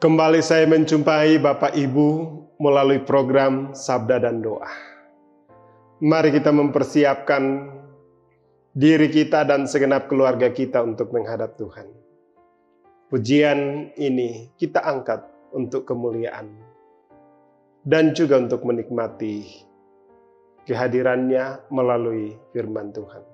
Kembali saya menjumpai Bapak Ibu melalui program Sabda dan Doa. Mari kita mempersiapkan diri kita dan segenap keluarga kita untuk menghadap Tuhan. Pujian ini kita angkat untuk kemuliaan dan juga untuk menikmati kehadirannya melalui firman Tuhan.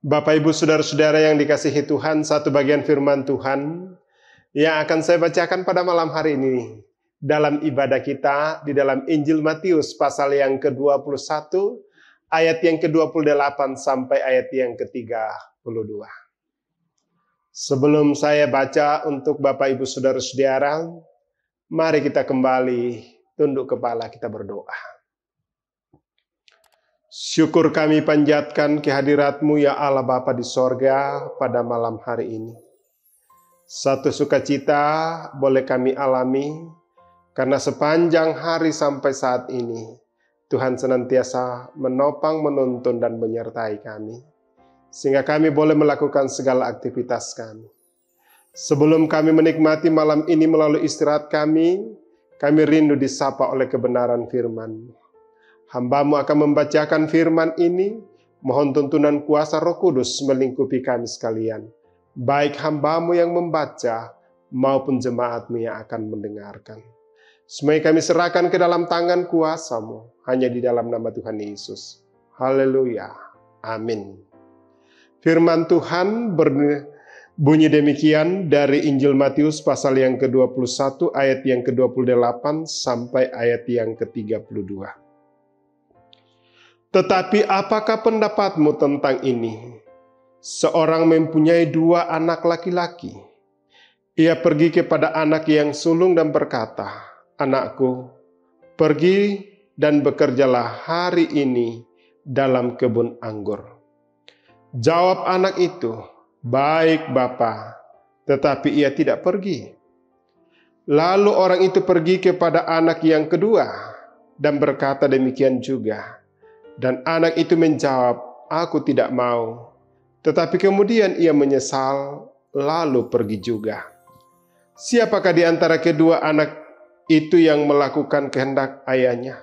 Bapak, Ibu, Saudara-saudara yang dikasihi Tuhan, satu bagian firman Tuhan yang akan saya bacakan pada malam hari ini dalam ibadah kita di dalam Injil Matius pasal yang ke-21, ayat yang ke-28 sampai ayat yang ke-32. Sebelum saya baca untuk Bapak, Ibu, Saudara-saudara, mari kita kembali tunduk kepala, kita berdoa. Syukur kami panjatkan kehadirat-Mu ya Allah Bapa di sorga pada malam hari ini. Satu sukacita boleh kami alami karena sepanjang hari sampai saat ini Tuhan senantiasa menopang, menuntun dan menyertai kami. Sehingga kami boleh melakukan segala aktivitas kami. Sebelum kami menikmati malam ini melalui istirahat kami rindu disapa oleh kebenaran firman-Mu. Hamba-Mu akan membacakan firman ini, mohon tuntunan kuasa Roh Kudus melingkupi kami sekalian, baik hamba-Mu yang membaca maupun jemaat-Mu yang akan mendengarkan. Semuanya kami serahkan ke dalam tangan kuasa-Mu, hanya di dalam nama Tuhan Yesus. Haleluya. Amin. Firman Tuhan berbunyi demikian dari Injil Matius pasal yang ke-21 ayat yang ke-28 sampai ayat yang ke-32. Tetapi apakah pendapatmu tentang ini? Seorang mempunyai 2 anak laki-laki. Ia pergi kepada anak yang sulung dan berkata, "Anakku, pergi dan bekerjalah hari ini dalam kebun anggur." Jawab anak itu, "Baik, Bapa," tetapi ia tidak pergi. Lalu orang itu pergi kepada anak yang kedua dan berkata demikian juga. Dan anak itu menjawab, "Aku tidak mau." Tetapi kemudian ia menyesal, lalu pergi juga. Siapakah di antara kedua anak itu yang melakukan kehendak ayahnya?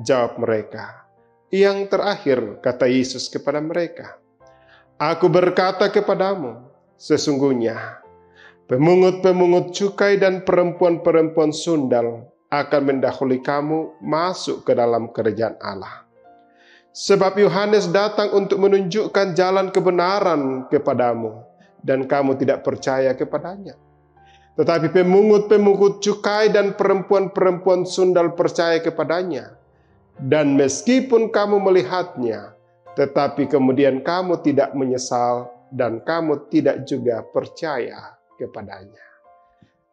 Jawab mereka, "Yang terakhir," kata Yesus kepada mereka. "Aku berkata kepadamu, sesungguhnya pemungut-pemungut cukai dan perempuan-perempuan sundal akan mendahului kamu masuk ke dalam kerajaan Allah. Sebab Yohanes datang untuk menunjukkan jalan kebenaran kepadamu, dan kamu tidak percaya kepadanya. Tetapi pemungut-pemungut cukai dan perempuan-perempuan sundal percaya kepadanya. Dan meskipun kamu melihatnya, tetapi kemudian kamu tidak menyesal dan kamu tidak juga percaya kepadanya.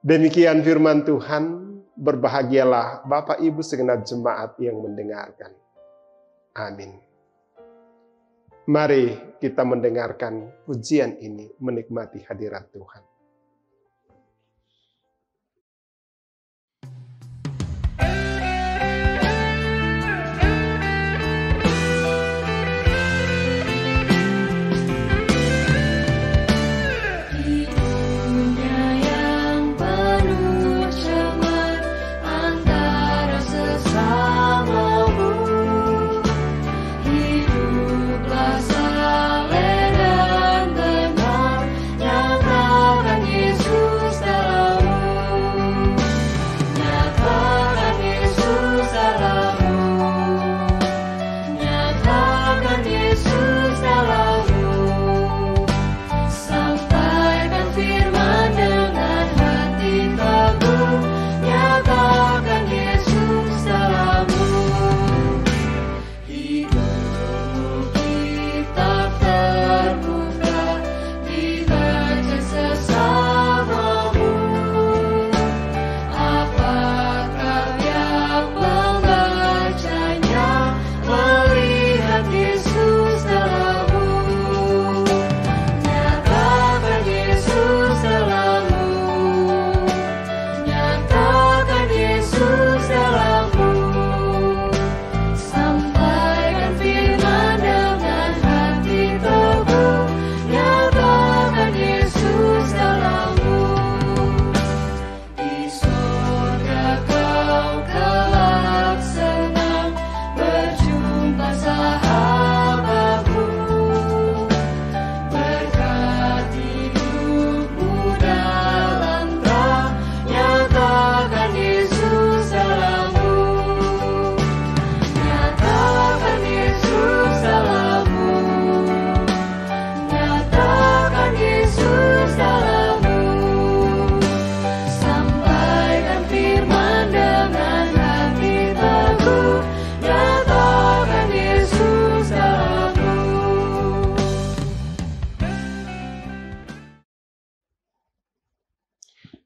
Demikian firman Tuhan. Berbahagialah Bapak Ibu segenap jemaat yang mendengarkan. Amin. Mari kita mendengarkan pujian ini, menikmati hadirat Tuhan.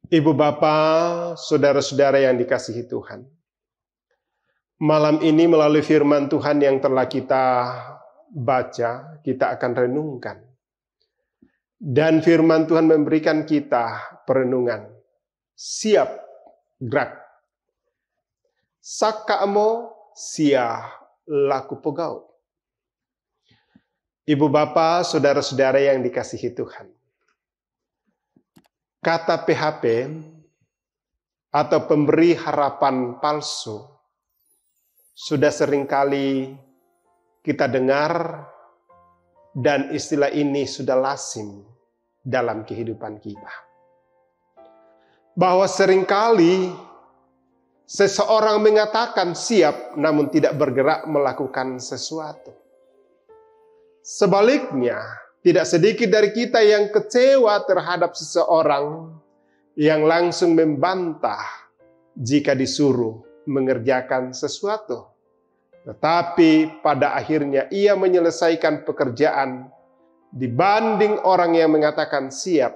Ibu Bapa, saudara-saudara yang dikasihi Tuhan. Malam ini melalui firman Tuhan yang telah kita baca, kita akan renungkan. Dan firman Tuhan memberikan kita perenungan. Siap, gerak. Sakamo sia laku pegau. Ibu Bapa, saudara-saudara yang dikasihi Tuhan. Kata PHP atau pemberi harapan palsu sudah seringkali kita dengar dan istilah ini sudah lazim dalam kehidupan kita. Bahwa seringkali seseorang mengatakan siap namun tidak bergerak melakukan sesuatu. Sebaliknya, tidak sedikit dari kita yang kecewa terhadap seseorang yang langsung membantah jika disuruh mengerjakan sesuatu. Tetapi pada akhirnya ia menyelesaikan pekerjaan dibanding orang yang mengatakan siap,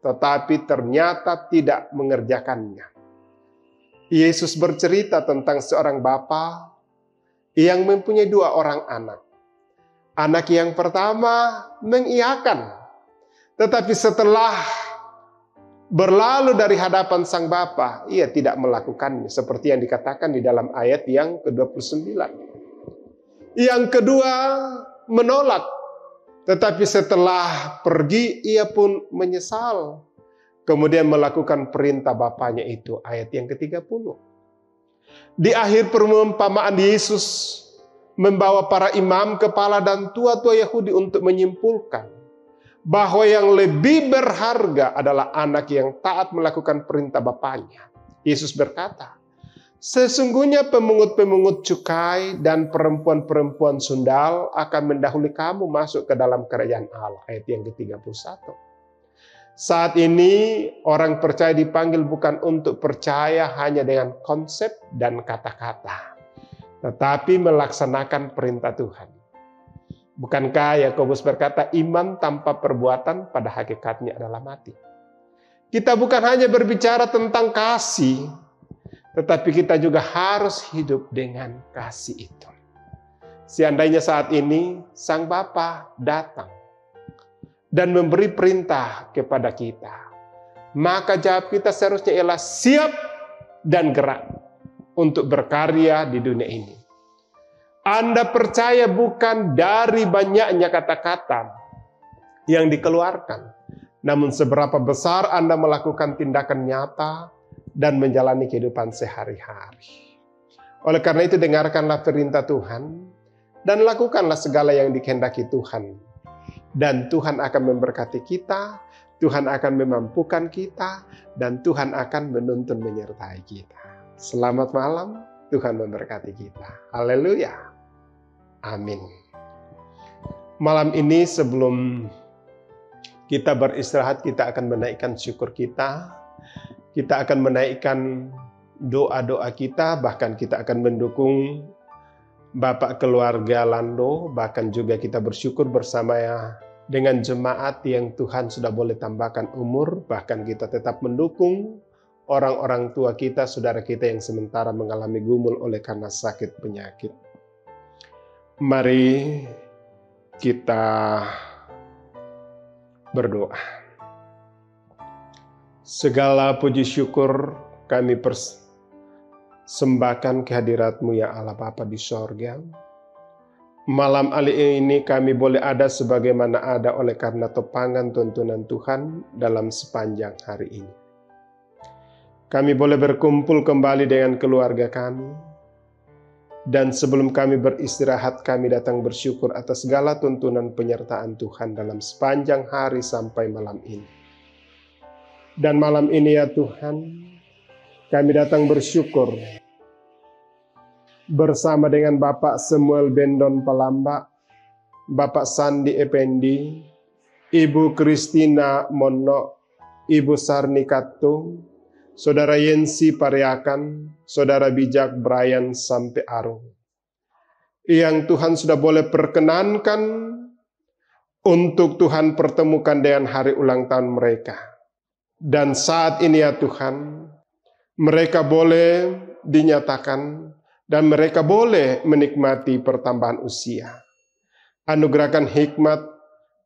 tetapi ternyata tidak mengerjakannya. Yesus bercerita tentang seorang bapa yang mempunyai 2 orang anak. Anak yang pertama mengiyakan, tetapi setelah berlalu dari hadapan sang bapa, ia tidak melakukannya, seperti yang dikatakan di dalam ayat yang ke-29. Yang kedua menolak, tetapi setelah pergi ia pun menyesal, kemudian melakukan perintah bapaknya itu, ayat yang ke-30. Di akhir perumpamaan Yesus membawa para imam, kepala dan tua-tua Yahudi untuk menyimpulkan bahwa yang lebih berharga adalah anak yang taat melakukan perintah bapaknya. Yesus berkata, sesungguhnya pemungut-pemungut cukai dan perempuan-perempuan sundal akan mendahului kamu masuk ke dalam kerajaan Allah. Ayat yang ke-31. Saat ini orang percaya dipanggil bukan untuk percaya hanya dengan konsep dan kata-kata. tetapi melaksanakan perintah Tuhan. Bukankah Yakobus berkata, iman tanpa perbuatan pada hakikatnya adalah mati. Kita bukan hanya berbicara tentang kasih, tetapi kita juga harus hidup dengan kasih itu. Seandainya saat ini Sang Bapa datang dan memberi perintah kepada kita, maka jawab kita seharusnya ialah siap dan gerak untuk berkarya di dunia ini. Anda percaya bukan dari banyaknya kata-kata yang dikeluarkan, namun seberapa besar Anda melakukan tindakan nyata dan menjalani kehidupan sehari-hari. Oleh karena itu, dengarkanlah perintah Tuhan dan lakukanlah segala yang dikehendaki Tuhan. Dan Tuhan akan memberkati kita, Tuhan akan memampukan kita, dan Tuhan akan menuntun menyertai kita. Selamat malam, Tuhan memberkati kita. Haleluya. Amin. Malam ini sebelum kita beristirahat, kita akan menaikkan syukur kita. Kita akan menaikkan doa-doa kita, bahkan kita akan mendukung Bapak keluarga Lando, bahkan juga kita bersyukur bersama dengan jemaat yang Tuhan sudah boleh tambahkan umur, bahkan kita tetap mendukung orang-orang tua kita, saudara kita yang sementara mengalami gumul oleh karena sakit penyakit. Mari kita berdoa. Segala puji syukur kami persembahkan kehadirat-Mu ya Allah Bapa di sorga. Malam hari ini kami boleh ada sebagaimana ada oleh karena topangan tuntunan Tuhan dalam sepanjang hari ini. Kami boleh berkumpul kembali dengan keluarga kami. Dan sebelum kami beristirahat, kami datang bersyukur atas segala tuntunan penyertaan Tuhan dalam sepanjang hari sampai malam ini. Dan malam ini ya Tuhan, kami datang bersyukur bersama dengan Bapak Samuel Bendon Palamba, Bapak Sandi Ependi, Ibu Kristina Mono, Ibu Sarni Katung, Saudara Yensi Pariakan, Saudara Bijak Brian sampai Arung. Yang Tuhan sudah boleh perkenankan untuk Tuhan pertemukan dengan hari ulang tahun mereka. Dan saat ini ya Tuhan, mereka boleh dinyatakan dan mereka boleh menikmati pertambahan usia. Anugerahkan hikmat,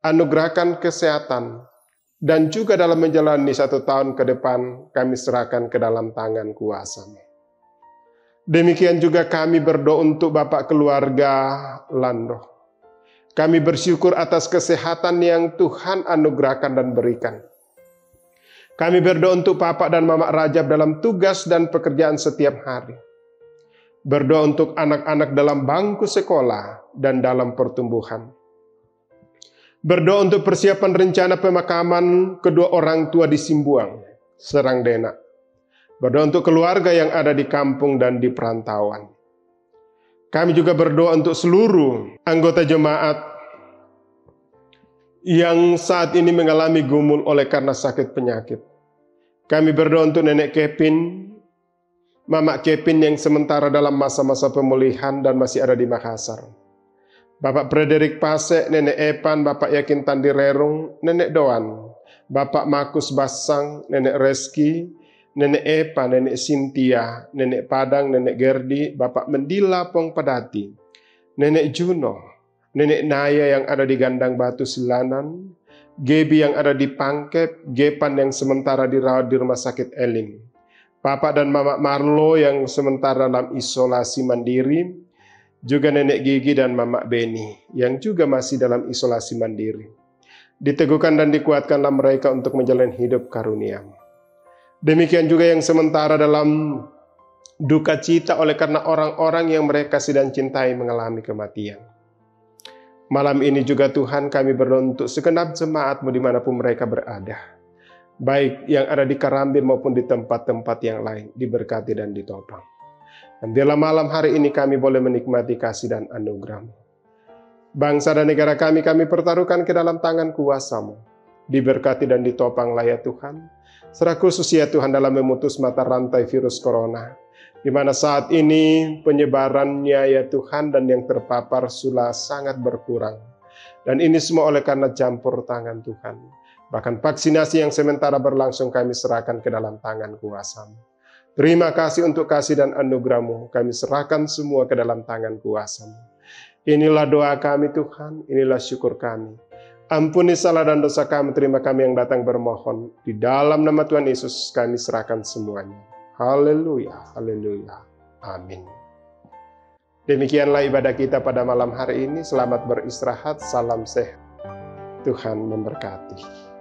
anugerahkan kesehatan, dan juga dalam menjalani 1 tahun ke depan, kami serahkan ke dalam tangan kuasa-Mu. Demikian juga kami berdoa untuk Bapak keluarga Lando. Kami bersyukur atas kesehatan yang Tuhan anugerahkan dan berikan. Kami berdoa untuk Bapak dan Mama Rajab dalam tugas dan pekerjaan setiap hari. Berdoa untuk anak-anak dalam bangku sekolah dan dalam pertumbuhan. Berdoa untuk persiapan rencana pemakaman kedua orang tua di Simbuang, Serang Dena. Berdoa untuk keluarga yang ada di kampung dan di perantauan. Kami juga berdoa untuk seluruh anggota jemaat yang saat ini mengalami gumul oleh karena sakit penyakit. Kami berdoa untuk Nenek Kevin, Mama Kevin yang sementara dalam masa-masa pemulihan dan masih ada di Makassar. Bapak Frederik Pasek, Nenek Epan, Bapak Yakin Tandi Rerung, Nenek Doan, Bapak Markus Basang, Nenek Reski, Nenek Epan, Nenek Sintia, Nenek Padang, Nenek Gerdi, Bapak Mendila Pong Padati, Nenek Juno, Nenek Naya yang ada di Gandang Batu Silanan, Gebi yang ada di Pangkep, Gepan yang sementara dirawat di Rumah Sakit Elim, Papa dan Mama Marlo yang sementara dalam isolasi mandiri, juga Nenek Gigi dan Mama Beni yang juga masih dalam isolasi mandiri. Diteguhkan dan dikuatkanlah mereka untuk menjalani hidup karunia-Mu. Demikian juga yang sementara dalam duka cita oleh karena orang-orang yang mereka sedang cintai mengalami kematian. Malam ini juga Tuhan kami berdoa untuk segenap jemaat-Mu dimanapun mereka berada. Baik yang ada di Karambi maupun di tempat-tempat yang lain, diberkati dan ditopang. Dan biarlah malam hari ini kami boleh menikmati kasih dan anugerah-Mu. Bangsa dan negara kami pertaruhkan ke dalam tangan kuasa-Mu. Diberkati dan ditopanglah ya Tuhan. Secara khusus ya Tuhan dalam memutus mata rantai virus corona. di mana saat ini penyebarannya ya Tuhan dan yang terpapar sudah sangat berkurang. Dan ini semua oleh karena campur tangan Tuhan. Bahkan vaksinasi yang sementara berlangsung kami serahkan ke dalam tangan kuasa-Mu. Terima kasih untuk kasih dan anugerah-Mu. Kami serahkan semua ke dalam tangan kuasa-Mu. Inilah doa kami Tuhan, inilah syukur kami. Ampuni salah dan dosa kami, terima kami yang datang bermohon. Di dalam nama Tuhan Yesus kami serahkan semuanya. Haleluya, haleluya, amin. Demikianlah ibadah kita pada malam hari ini. Selamat beristirahat, salam sehat. Tuhan memberkati.